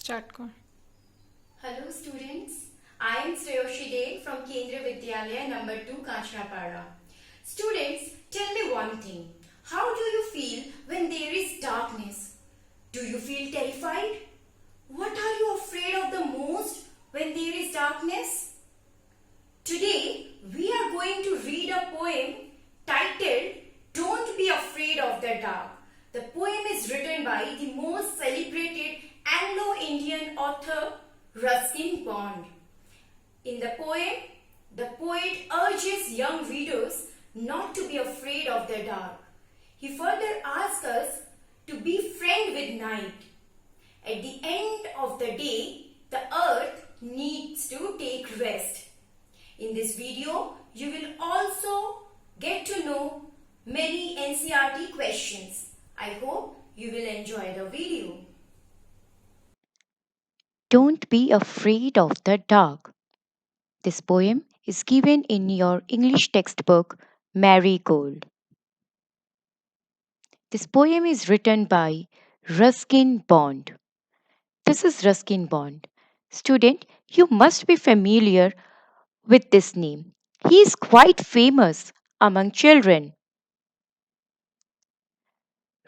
Start कर. Hello students, I am Shreyoshi Dey from Kendriya Vidyalaya number 2 Kanchanapara. Students, tell me one thing. How do you feel when there is darkness? Do you feel terrified? What are you afraid of the most when there is darkness? Today we are going to read a poem titled Don't Be Afraid of the Dark. The poem is written by the most celebrated Anglo-Indian author Ruskin Bond. In the poem, the poet urges young readers not to be afraid of the dark. He further asks us to be friend with night. At the end of the day, the earth needs to take rest. In this video, you will also get to know many NCERT questions. I hope you will enjoy the video. Don't be afraid of the dark. This poem is given in your English textbook Marigold. This poem is written by Ruskin Bond. This is Ruskin Bond. Student, you must be familiar with this name. He is quite famous among children.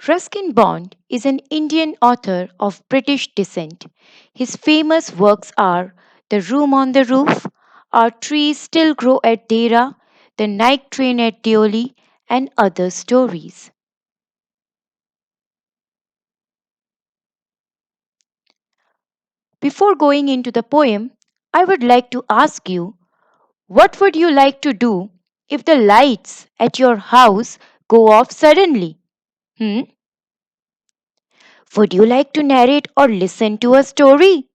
Ruskin Bond is an Indian author of British descent. His famous works are The Room on the Roof, Our Trees Still Grow at Dera, The Night Train at Deoli, and other stories. Before going into the poem, I would like to ask you, what would you like to do if the lights at your house go off suddenly? Hmm? Would you like to narrate or listen to a story?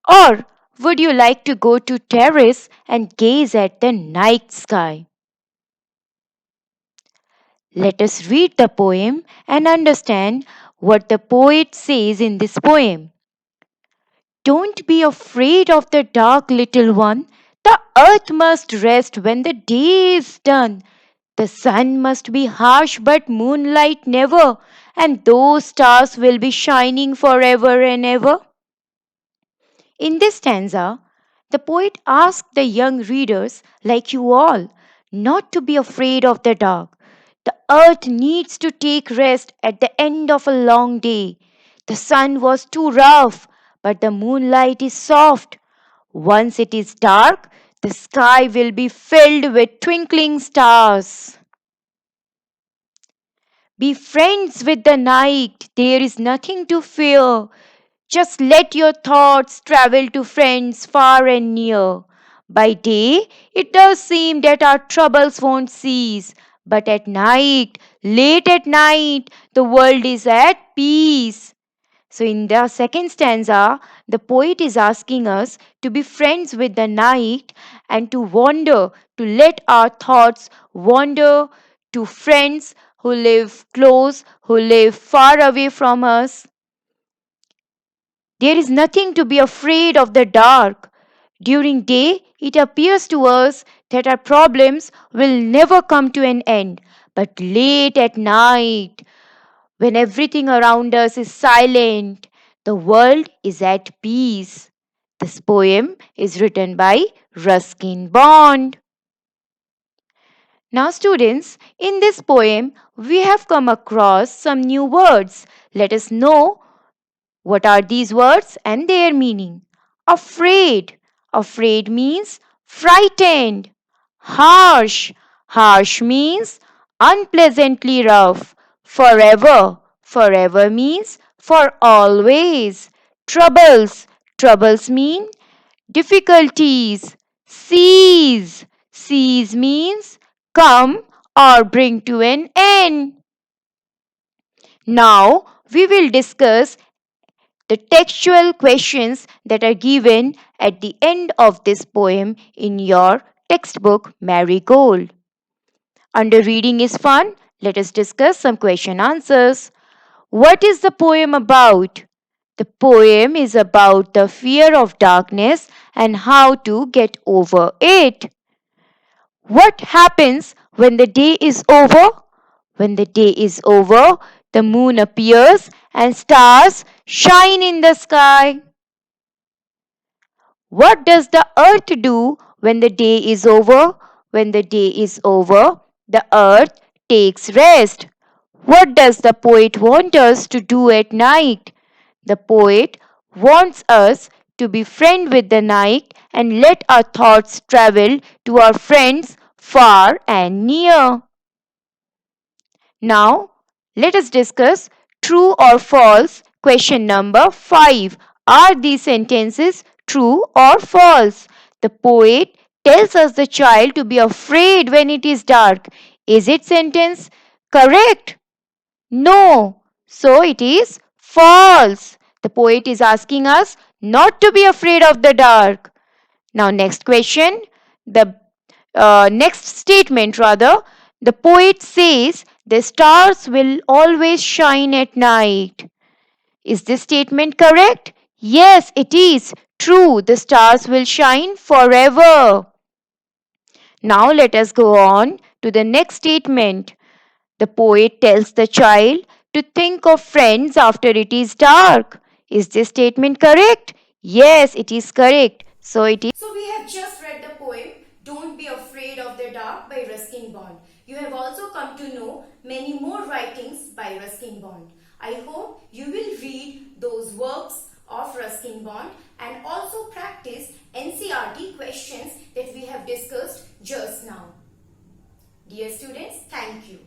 Or would you like to go to terrace and gaze at the night sky? Let us read the poem and understand what the poet says in this poem. Don't be afraid of the dark, little one. The earth must rest when the day is done. The sun must be harsh, but moonlight never, and those stars will be shining forever and ever. In this stanza, the poet asked the young readers, like you all, not to be afraid of the dark. The earth needs to take rest at the end of a long day. The sun was too rough, but the moonlight is soft. Once it is dark, the sky will be filled with twinkling stars. Be friends with the night. There is nothing to fear. Just let your thoughts travel to friends far and near. By day, it does seem that our troubles won't cease, but at night, late at night, the world is at peace. So, in the second stanza, the poet is asking us to be friends with the night and to wander, to let our thoughts wander to friends who live close, who live far away from us. There is nothing to be afraid of the dark. During day, it appears to us that our problems will never come to an end. But late at night, when everything around us is silent, the world is at peace. This poem is written by Ruskin Bond. Now, students, in this poem, we have come across some new words. Let us know what are these words and their meaning? Afraid. Afraid means frightened. Harsh. Harsh means unpleasantly rough. Forever. Forever means for always. Troubles. Troubles mean difficulties. Cease. Cease means come or bring to an end. Now we will discuss the textual questions that are given at the end of this poem in your textbook Marigold. Under reading is fun, let us discuss some question answers. What is the poem about? The poem is about the fear of darkness and how to get over it. What happens when the day is over? When the day is over, the moon appears and stars shine in the sky. What does the earth do when the day is over? When the day is over, the earth takes rest. What does the poet want us to do at night? The poet wants us to be friend with the night and let our thoughts travel to our friends far and near. Now, let us discuss true or false. Question number 5. Are these sentences true or false? The poet tells us the child to be afraid when it is dark. Is it sentence correct? No. So it is false. The poet is asking us not to be afraid of the dark. Now, next question. The next statement, rather, the poet says the stars will always shine at night. Is this statement correct? Yes, it is true. The stars will shine forever. Now, let us go on to the next statement. The poet tells the child to think of friends after it is dark. Is this statement correct? Yes, it is correct. So it is. So we have just read the poem Don't Be Afraid of the Dark by Ruskin Bond. You have also come to know many more writings by Ruskin Bond. I hope you will read those works of Ruskin Bond and also practice NCERT questions that we have discussed just now. Dear students, thank you.